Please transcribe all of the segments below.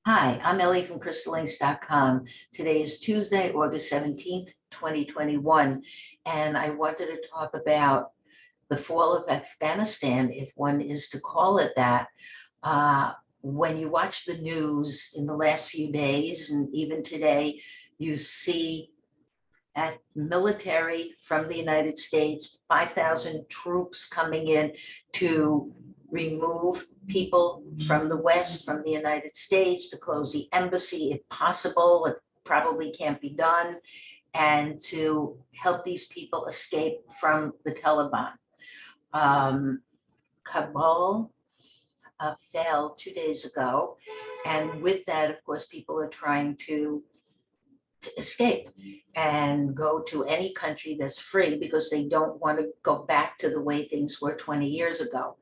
Hi, I'm Ellie from crystallinks.com. Today is Tuesday, August 17th, 2021, and I wanted to talk about the fall of Afghanistan, if one is to call it that. Uh, when you watch the news in the last few days and even today, you see at military from the United States, 5,000 troops coming in to remove people from the West, from the United States, to close the embassy if possible. It probably can't be done, and to help these people escape from the Taliban. Um, Kabul fell 2 days ago, and with that, of course, people are trying to escape and go to any country that's free because they don't want to go back to the way things were 20 years ago.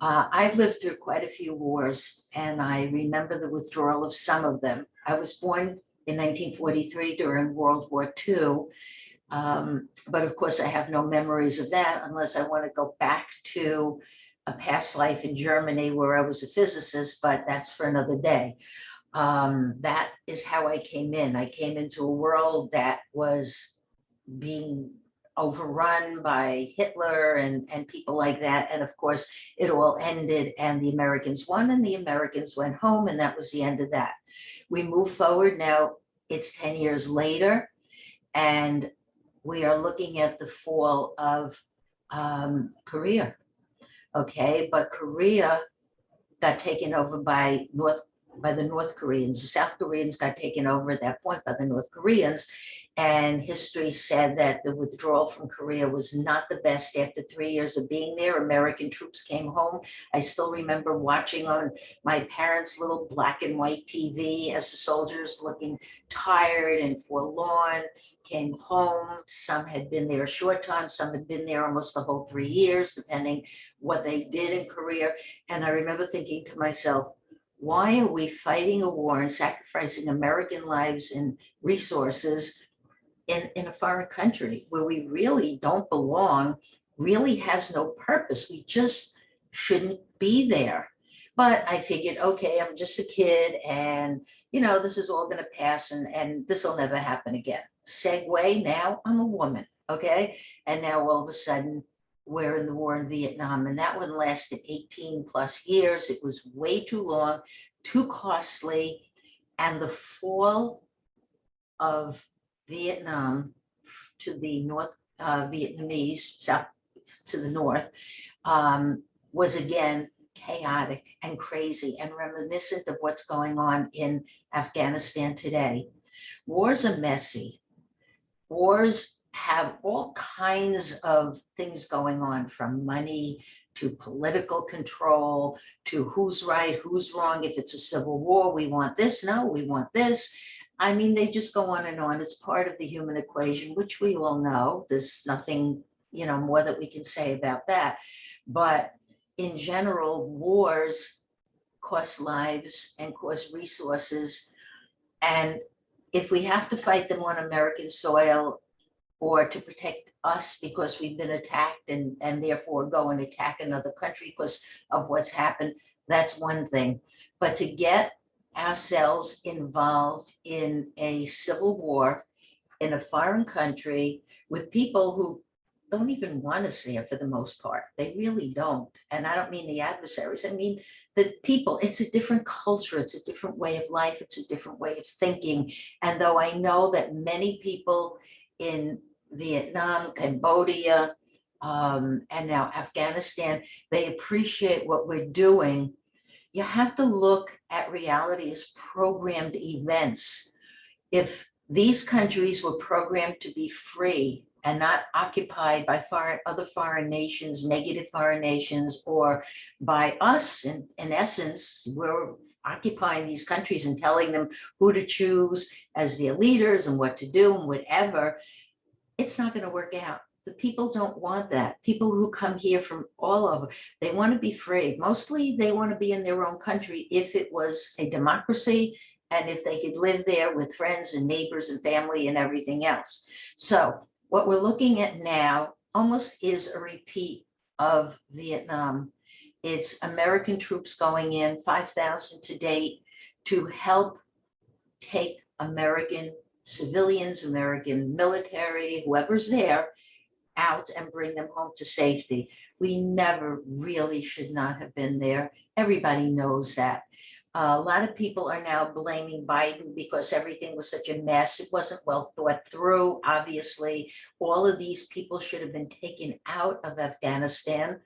I've lived through quite a few wars, and I remember the withdrawal of some of them. I was born in 1943 during World War II, but of course I have no memories of that unless I want to go back to a past life in Germany where I was a physicist, but that's for another day. That is how I came in. I came into a world that was being overrun by Hitler and people like that. And of course, it all ended and the Americans won and the Americans went home, and that was the end of that. We move forward now. It's 10 years later, and we are looking at the fall of Korea. Okay, but Korea got taken over by the North Koreans. The South Koreans got taken over at that point by the North Koreans. And history said that the withdrawal from Korea was not the best. After 3 years of being there, American troops came home. I still remember watching on my parents' little black and white TV as the soldiers, looking tired and forlorn, came home. Some had been there a short time, some had been there almost the whole 3 years, depending what they did in Korea. And I remember thinking to myself, why are we fighting a war and sacrificing American lives and resources in a foreign country where we really don't belong, really has no purpose? We just shouldn't be there. But I figured, okay, I'm just a kid, and this is all going to pass, and this will never happen again. Segue, now I'm a woman, okay? And now all of a sudden, we're in the war in Vietnam, and that one lasted 18 plus years. It was way too long, too costly, and the fall of Vietnam to the North Vietnamese, south to the north, was again chaotic and crazy and reminiscent of what's going on in Afghanistan today. Wars are messy. Wars have all kinds of things going on, from money to political control to who's right, who's wrong. If it's a civil war, we want this, no, we want this. I mean, they just go on and on. It's part of the human equation, which we all know. There's nothing, more that we can say about that. But in general, wars cost lives and cost resources. And if we have to fight them on American soil, or to protect us because we've been attacked and therefore go and attack another country because of what's happened, that's one thing. But to get ourselves involved in a civil war in a foreign country with people who don't even want us there for the most part. They really don't. And I don't mean the adversaries. I mean the people. It's a different culture. It's a different way of life. It's a different way of thinking. And though I know that many people in Vietnam, Cambodia, and now Afghanistan, they appreciate what we're doing. You have to look at reality as programmed events. If these countries were programmed to be free and not occupied by other foreign nations, negative foreign nations, or by us, in essence, we're occupying these countries and telling them who to choose as their leaders and what to do and whatever, it's not going to work out. The people don't want that. People who come here from all over, they want to be free. Mostly they want to be in their own country if it was a democracy and if they could live there with friends and neighbors and family and everything else. So what we're looking at now almost is a repeat of Vietnam. It's American troops going in, 5,000 to date. to help take American civilians, American military, whoever's there, out and bring them home to safety. We never really should not have been there. Everybody knows that. A lot of people are now blaming Biden because everything was such a mess. It wasn't well thought through. Obviously, all of these people should have been taken out of Afghanistan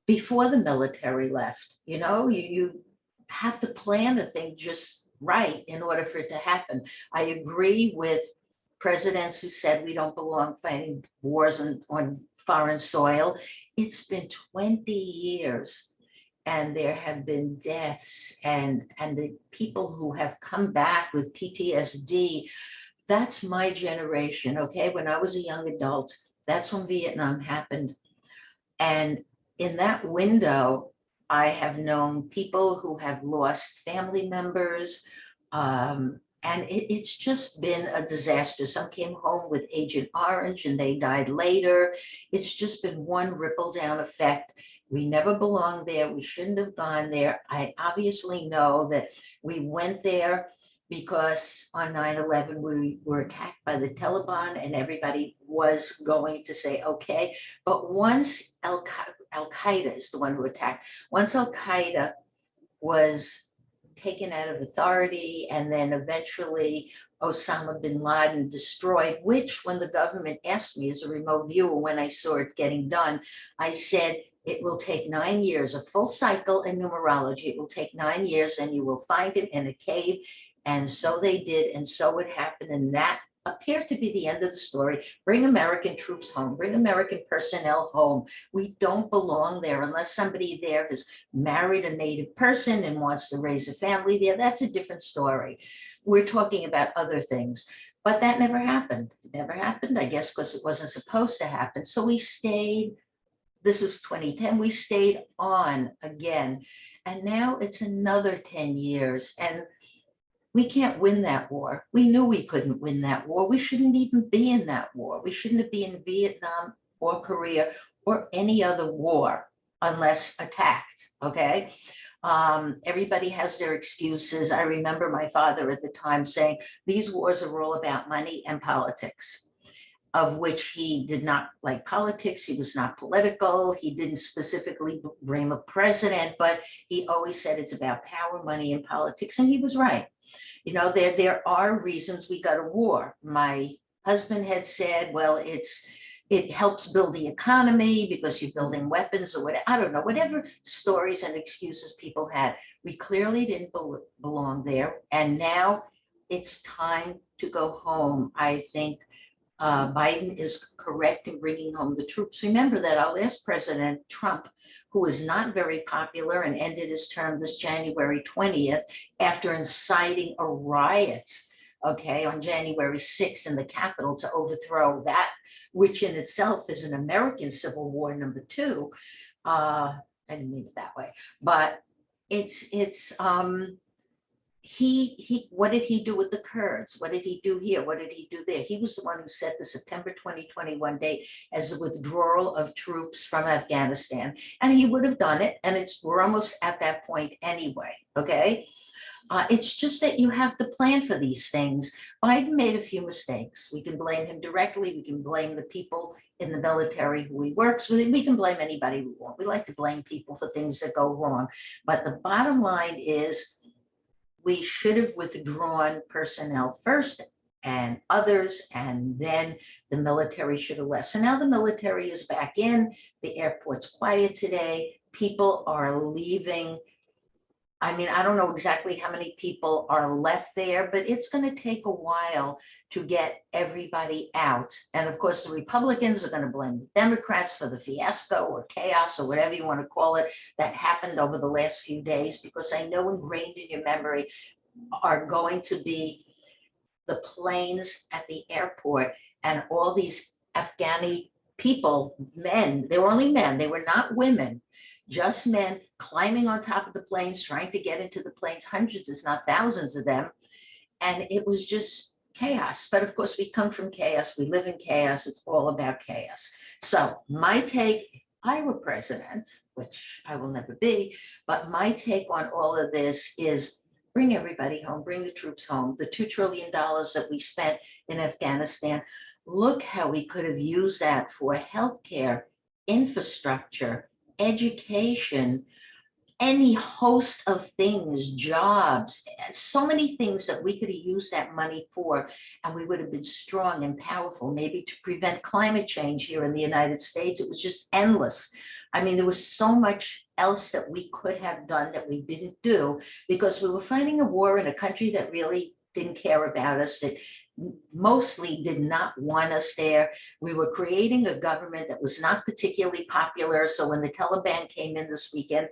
before the military left. You know, you have to plan a thing just right in order for it to happen. I agree with presidents who said we don't belong fighting wars on foreign soil. It's been 20 years and there have been deaths, and the people who have come back with PTSD, that's my generation, okay? When I was a young adult, that's when Vietnam happened. And in that window, I have known people who have lost family members, and it's just been a disaster. Some came home with Agent Orange and they died later. It's just been one ripple down effect. We never belonged there. We shouldn't have gone there. I obviously know that we went there because on 9/11 we were attacked by the Taliban and everybody was going to say, okay, but once Al-Qaeda is the one who attacked, once Al-Qaeda was taken out of authority and then eventually Osama bin Laden destroyed, which when the government asked me as a remote viewer, when I saw it getting done, I said, it will take 9 years, a full cycle in numerology. It will take 9 years and you will find him in a cave. And so they did, and so it happened. And that appeared to be the end of the story. Bring American troops home, bring American personnel home. We don't belong there unless somebody there has married a native person and wants to raise a family there. That's a different story. We're talking about other things. But that never happened. It never happened, I guess, because it wasn't supposed to happen. So we stayed. This was 2010. We stayed on again. And now it's another 10 years. And we can't win that war. We knew we couldn't win that war. We shouldn't even be in that war. We shouldn't be in Vietnam or Korea or any other war unless attacked, okay? Everybody has their excuses. I remember my father at the time saying, these wars are all about money and politics, of which he did not like politics. He was not political. He didn't specifically blame a president, but he always said it's about power, money, and politics, and he was right. You know, there are reasons we go to war. My husband had said, well, it helps build the economy because you're building weapons or whatever. I don't know, whatever stories and excuses people had. We clearly didn't belong there. And now it's time to go home. I think Biden is correct in bringing home the troops. Remember that our last president, Trump, who was not very popular and ended his term this January 20th after inciting a riot, okay, on January 6th in the Capitol to overthrow that, which in itself is an American Civil War #2. I didn't mean it that way, but he what did he do with the Kurds? What did he do here? What did he do there? He was the one who set the September 2021 date as the withdrawal of troops from Afghanistan. And he would have done it. And we're almost at that point anyway, okay? It's just that you have to plan for these things. Biden made a few mistakes. We can blame him directly. We can blame the people in the military who he works with. We can blame anybody we want. We like to blame people for things that go wrong. But the bottom line is, we should have withdrawn personnel first and others, and then the military should have left. So now the military is back in, the airport's quiet today, people are leaving. I mean, I don't know exactly how many people are left there, but it's going to take a while to get everybody out. And of course, the Republicans are going to blame the Democrats for the fiasco or chaos or whatever you want to call it that happened over the last few days, because I know ingrained in your memory are going to be the planes at the airport and all these Afghani people, men, they were only men, they were not women, just men climbing on top of the planes, trying to get into the planes, hundreds, if not thousands of them. And it was just chaos. But of course, we come from chaos. We live in chaos. It's all about chaos. So my take, if I were president, which I will never be, but my take on all of this is bring everybody home, bring the troops home. The $2 trillion that we spent in Afghanistan, look how we could have used that for healthcare, infrastructure, education, any host of things, jobs, so many things that we could have used that money for, and we would have been strong and powerful, maybe to prevent climate change here in the United States. It was just endless. I mean, there was so much else that we could have done that we didn't do because we were fighting a war in a country that really didn't care about us, that mostly did not want us there. We were creating a government that was not particularly popular. So when the Taliban came in this weekend,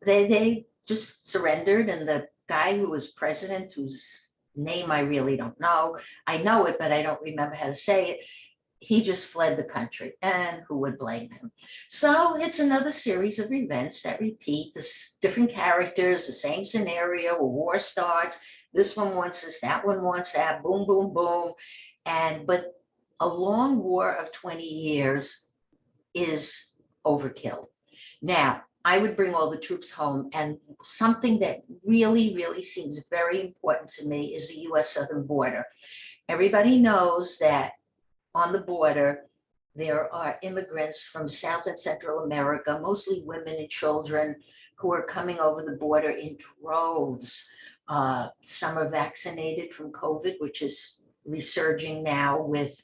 they just surrendered, and the guy who was president, whose name I really don't know, I know it, but I don't remember how to say it, he just fled the country, and who would blame him? So it's another series of events that repeat, this different characters, the same scenario. A war starts, this one wants this, that one wants that, boom, boom, boom. But a long war of 20 years is overkill. Now, I would bring all the troops home, and something that really, really seems very important to me is the US southern border. Everybody knows that on the border, there are immigrants from South and Central America, mostly women and children, who are coming over the border in droves. Some are vaccinated from COVID, which is resurging now with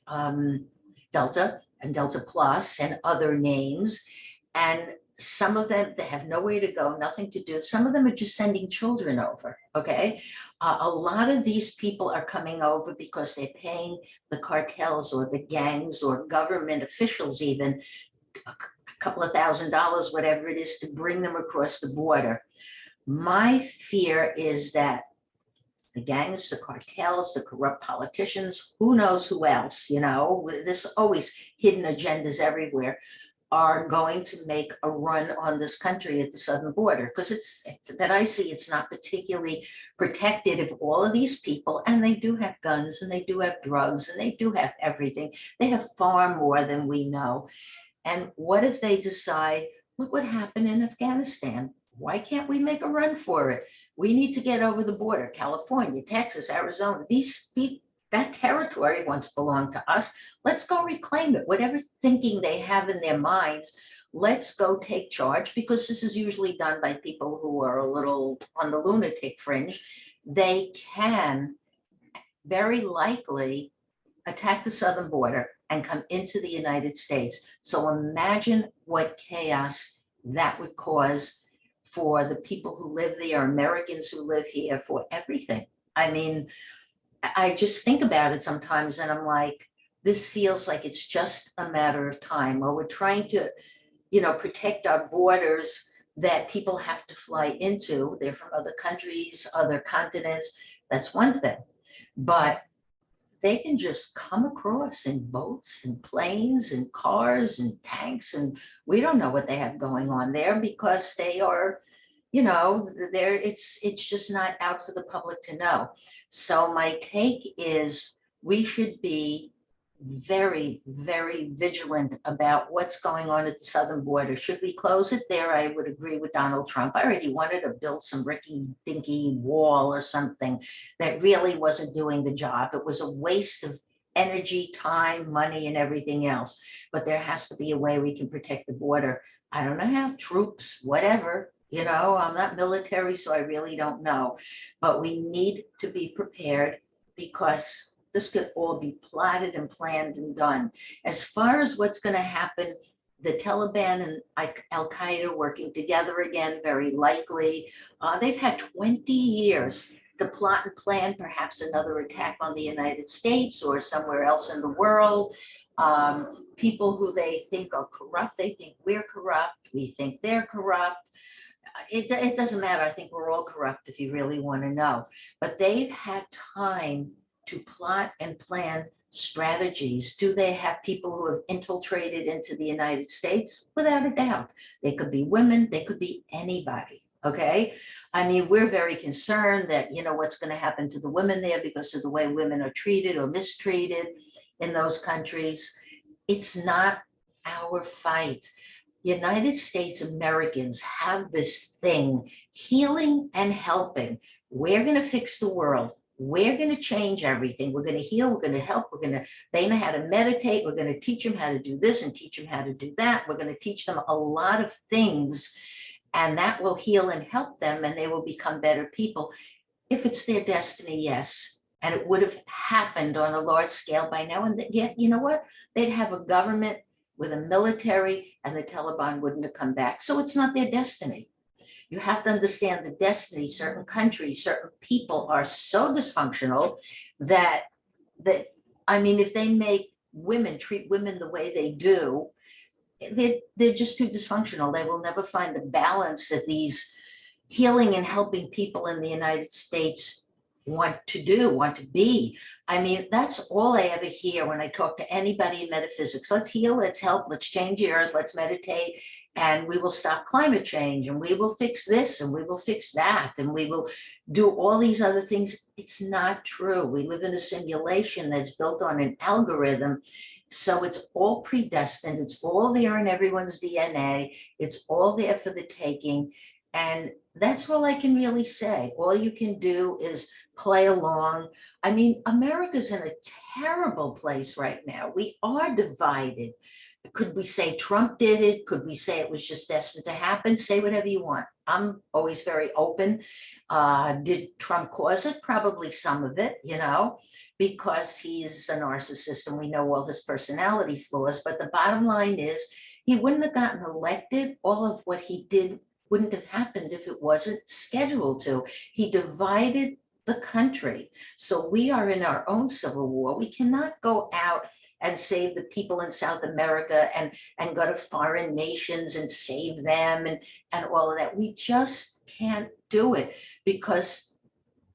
Delta and Delta Plus and other names. And some of them, they have nowhere to go, nothing to do. Some of them are just sending children over, okay? A lot of these people are coming over because they're paying the cartels or the gangs or government officials even a couple of $1,000s, whatever it is, to bring them across the border. My fear is that the gangs, the cartels, the corrupt politicians, who knows who else, there's always hidden agendas everywhere, are going to make a run on this country at the southern border, because it's that I see it's not particularly protected if all of these people, and they do have guns and they do have drugs and they do have everything. They have far more than we know. And what if they decide, look what happened in Afghanistan? Why can't we make a run for it? We need to get over the border. California, Texas, Arizona, that territory once belonged to us. Let's go reclaim it. Whatever thinking they have in their minds, let's go take charge, because this is usually done by people who are a little on the lunatic fringe. They can very likely attack the southern border and come into the United States. So imagine what chaos that would cause for the people who live there, Americans who live here, for everything. I mean, I just think about it sometimes and I'm like, this feels like it's just a matter of time. While we're trying to, protect our borders that people have to fly into. They're from other countries, other continents. That's one thing. But they can just come across in boats and planes and cars and tanks. And we don't know what they have going on there, because they are, it's just not out for the public to know. So my take is we should be very, very vigilant about what's going on at the southern border. Should we close it there? I would agree with Donald Trump. I already wanted to build some rickety-dinky wall or something that really wasn't doing the job. It was a waste of energy, time, money, and everything else. But there has to be a way we can protect the border. I don't know how, troops, whatever. I'm not military, so I really don't know. But we need to be prepared, because this could all be plotted and planned and done. As far as what's going to happen, the Taliban and Al-Qaeda working together again, very likely. They've had 20 years to plot and plan perhaps another attack on the United States or somewhere else in the world. People who they think are corrupt, they think we're corrupt, we think they're corrupt. It doesn't matter. I think we're all corrupt if you really want to know. But they've had time to plot and plan strategies. Do they have people who have infiltrated into the United States? Without a doubt. They could be women, they could be anybody. Okay. I mean, we're very concerned that, what's going to happen to the women there because of the way women are treated or mistreated in those countries. It's not our fight. United States Americans have this thing, healing and helping. we're going to fix the world. We're going to change everything. We're going to heal. We're going to help. They know how to meditate. We're going to teach them how to do this and teach them how to do that. We're going to teach them a lot of things, and that will heal and help them, and they will become better people. If it's their destiny, yes. And it would have happened on a large scale by now. And yet, you know what? They'd have a government with a military, and the Taliban wouldn't have come back. So it's not their destiny. You have to understand the destiny. Certain countries, certain people are so dysfunctional that I mean, if they make women treat women the way they do, they're just too dysfunctional. They will never find the balance that these healing and helping people in the United States want to be. I mean, that's all I ever hear when I talk to anybody in metaphysics. Let's heal, let's help, let's change the earth, let's meditate, and we will stop climate change, and we will fix this, and we will fix that, and we will do all these other things. It's not true. We live in a simulation that's built on an algorithm. So it's all predestined. It's all there in everyone's DNA. It's all there for the taking. And that's all I can really say. All you can do is play along. I mean, America's in a terrible place right now. We are divided. Could we say Trump did it? Could we say it was just destined to happen? Say whatever you want. I'm always very open. Did Trump cause it? Probably some of it, because he's a narcissist and we know all his personality flaws. But the bottom line is he wouldn't have gotten elected. All of what he did wouldn't have happened if it wasn't scheduled to. He divided the country. So we are in our own civil war. We cannot go out and save the people in South America and go to foreign nations and save them and all of that. We just can't do it because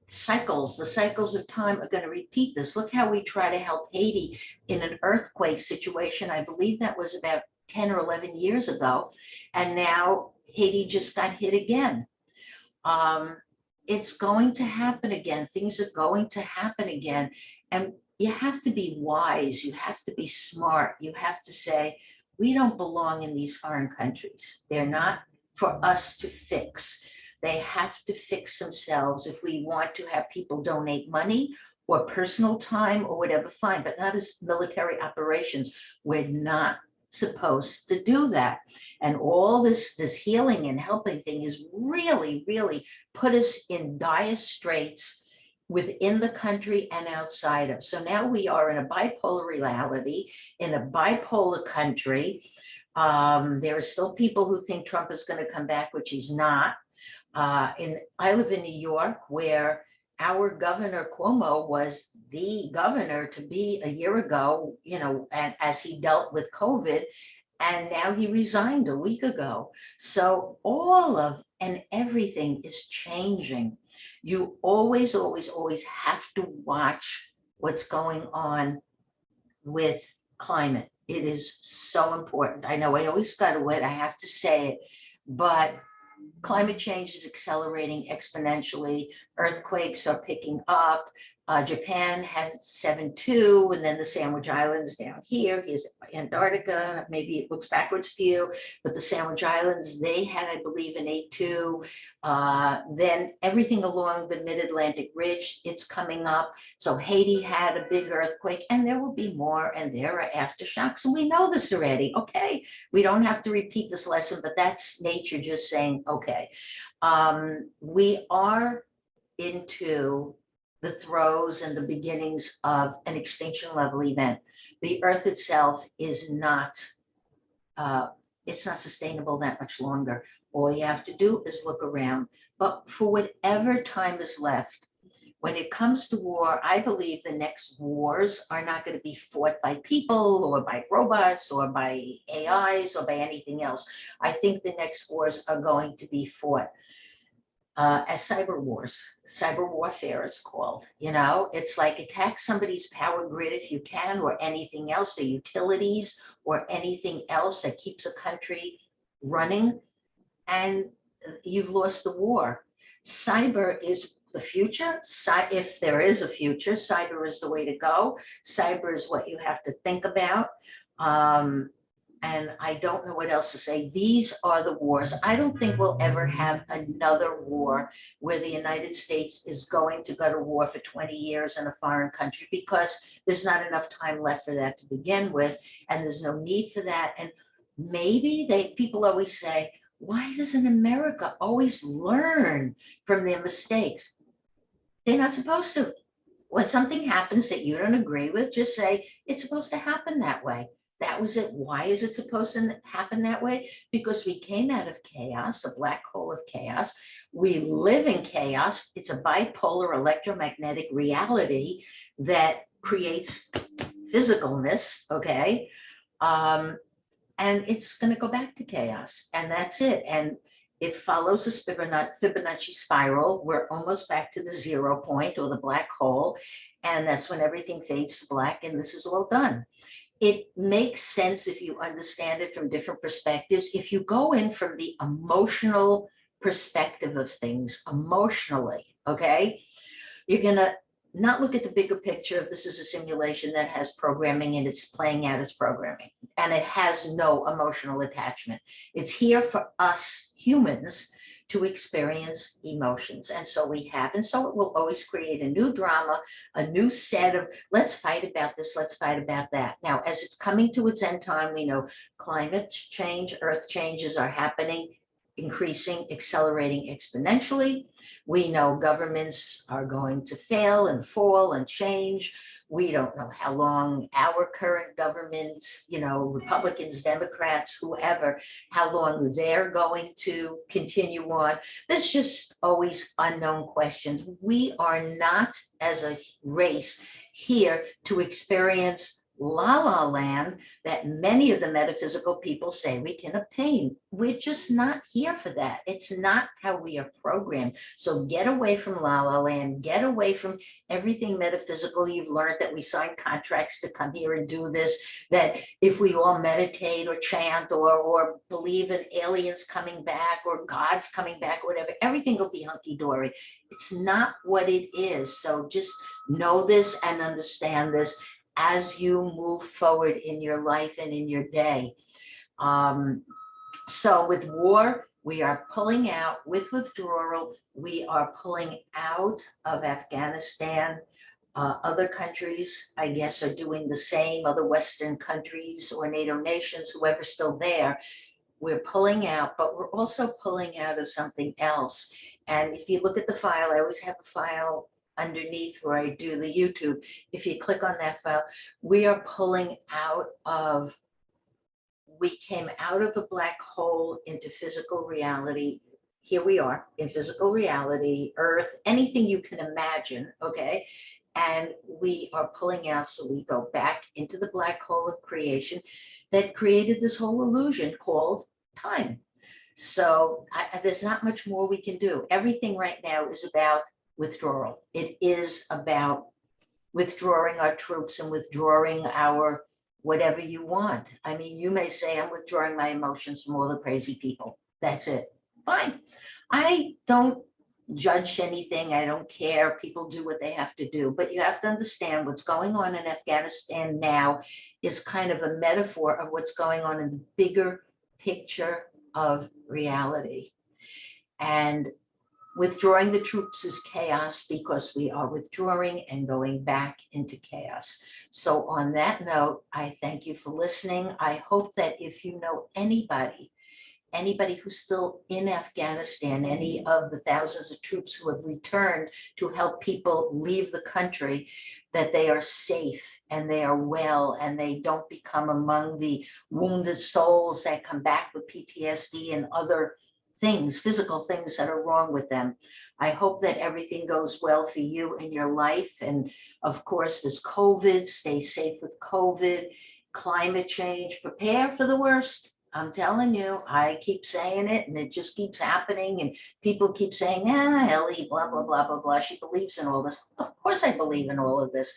the cycles of time are going to repeat this. Look how we try to help Haiti in an earthquake situation. I believe that was about 10 or 11 years ago. And now Haiti just got hit again. It's going to happen again. Things are going to happen again. And you have to be wise. You have to be smart. You have to say, we don't belong in these foreign countries. They're not for us to fix. They have to fix themselves. If we want to have people donate money or personal time or whatever, fine, but not as military operations. We're not supposed to do that. And all this healing and helping thing is really, really put us in dire straits within the country and outside of. So now we are in a bipolar reality, in a bipolar country. There are still people who think Trump is going to come back, which he's not. I live in New York, where our governor Cuomo was the governor to be a year ago, and as he dealt with COVID, and now he resigned a week ago. So all of and everything is changing. You always, always, always have to watch what's going on with climate. It is so important. I know I always got to it, I have to say it, but climate change is accelerating exponentially. Earthquakes are picking up. Japan had 7.2, and then the Sandwich Islands down here. Here's Antarctica. Maybe it looks backwards to you, but the Sandwich Islands, they had, I believe, an 8.2. Then everything along the mid-Atlantic ridge, it's coming up. So Haiti had a big earthquake, and there will be more, and there are aftershocks, and we know this already. Okay, we don't have to repeat this lesson, but that's nature just saying, okay. We are into the throes and the beginnings of an extinction level event. The earth itself is not, it's not sustainable that much longer. All you have to do is look around. But for whatever time is left, when it comes to war, I believe the next wars are not going to be fought by people or by robots or by AIs or by anything else. I think the next wars are going to be fought as cyber wars. Cyber warfare is called. It's like attack somebody's power grid if you can, or anything else, the utilities or anything else that keeps a country running, and you've lost the war. Cyber is the future. If there is a future, cyber is the way to go. Cyber is what you have to think about. And I don't know what else to say. These are the wars. I don't think we'll ever have another war where the United States is going to go to war for 20 years in a foreign country, because there's not enough time left for that to begin with, and there's no need for that. And maybe people always say, why doesn't America always learn from their mistakes? They're not supposed to. When something happens that you don't agree with, just say, it's supposed to happen that way. That was it. Why is it supposed to happen that way? Because we came out of chaos, a black hole of chaos. We live in chaos. It's a bipolar electromagnetic reality that creates physicalness, okay? And it's going to go back to chaos, and that's it. And it follows a Fibonacci spiral. We're almost back to the 0 point, or the black hole, and that's when everything fades to black, and this is all done. It makes sense if you understand it from different perspectives. If you go in from the emotional perspective of things, emotionally, okay, you're going to not look at the bigger picture of this is a simulation that has programming and it's playing out its programming, and it has no emotional attachment. It's here for us humans to experience emotions, and so we have, and so it will always create a new drama, a new set of let's fight about this, let's fight about that. Now, as it's coming to its end time, we know climate change, earth changes are happening, increasing, accelerating exponentially. We know governments are going to fail and fall and change. We don't know how long our current government, Republicans, Democrats, whoever, how long they're going to continue on. There's just always unknown questions. We are not, as a race, here to experience la la land that many of the metaphysical people say we can obtain. We're just not here for that. It's not how we are programmed. So get away from la la land, get away from everything metaphysical. You've learned that we sign contracts to come here and do this, that if we all meditate or chant or believe in aliens coming back or God's coming back or whatever, everything will be hunky-dory. It's not what it is. So just know this and understand this as you move forward in your life and in your day. So with war, we are pulling out. With withdrawal, we are pulling out of Afghanistan. Other countries, I guess, are doing the same, other Western countries or NATO nations, whoever's still there. We're pulling out, but we're also pulling out of something else. And if you look at the file, I always have a file underneath where I do the YouTube. If you click on that file, we are pulling out of, we came out of a black hole into physical reality. Here we are in physical reality, Earth, anything you can imagine, okay? And we are pulling out, so we go back into the black hole of creation that created this whole illusion called time. So there's not much more we can do. Everything right now is about withdrawal. It is about withdrawing our troops and withdrawing our whatever you want. I mean, you may say I'm withdrawing my emotions from all the crazy people. That's it. Fine. I don't judge anything. I don't care. People do what they have to do. But you have to understand what's going on in Afghanistan now is kind of a metaphor of what's going on in the bigger picture of reality. And withdrawing the troops is chaos because we are withdrawing and going back into chaos. So on that note, I thank you for listening. I hope that if you know anybody who's still in Afghanistan, any of the thousands of troops who have returned to help people leave the country, that they are safe and they are well and they don't become among the wounded souls that come back with PTSD and other things, physical things that are wrong with them. I hope that everything goes well for you in your life. And of course, there's COVID, stay safe with COVID, climate change, prepare for the worst. I'm telling you, I keep saying it and it just keeps happening. And people keep saying, Ellie, blah, blah, blah, blah, blah. She believes in all this. Of course I believe in all of this.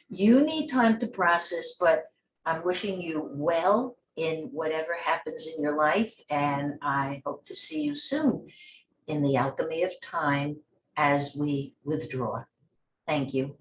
You need time to process, but I'm wishing you well in whatever happens in your life. And I hope to see you soon in the alchemy of time as we withdraw. Thank you.